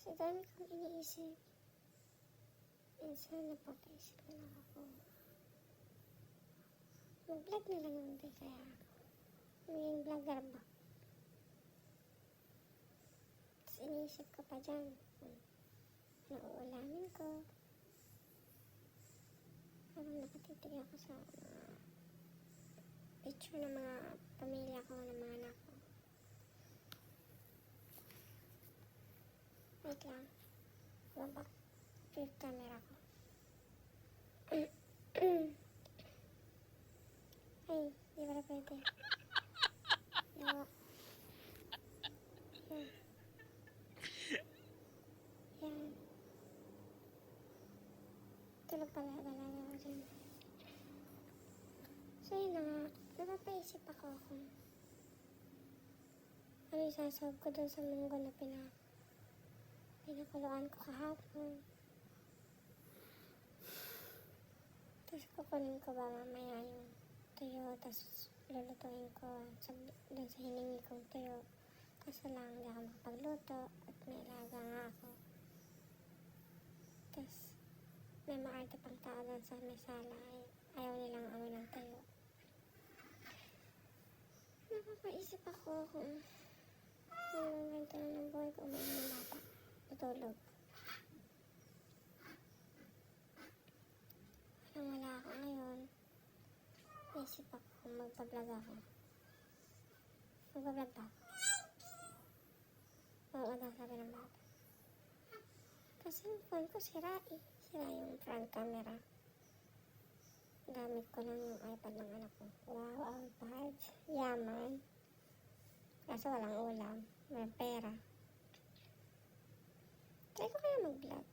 Sa dami kong iniisip, minsan napapaisip na lang ako. Mag-vlog na lang hindi kaya ako. Maging vlogger ba? Tapos iniisip ko pa dyan, anong uulamin ko. Habang nakatitig ako sa mga picture ng mga pamilya ko, ng mga anak ko. Wait lang. Babak. Flip camera ko. Ay, di ba na pwede? Yawa. Yan. Yan. Tulog pala talaga ako dyan. So yun na nga. Napapaisip ako kung ano yung sasawag ko dun sa munggo na pinakuluan ko kahapon. Tapos kukunin ko ba mamaya yung tuyo, tapos lulutuin ko dun sa hiningi kong tuyo. Kaso lang, hindi ako makapagluto at may alaga nga ako. Tapos, may maarte pang tao dun sa may sala. Ayaw nilang amoy ng tuyo. Napapaisip ako kung hanggang ganito na ng buhay ko, umain ng bata. Tutulog. Wala ako ngayon. Naisip ako kung magpa-vlog ako. Magpa-vlog ba ako? Oo daw, sabi ng bata. Kasi yung phone ko sira eh. Sira yung front camera. Gamit ko lang yung iPad ng anak ko. Wow, iPad. Yaman. Kaso walang ulam. May pera. Try ko kaya mag-vlog.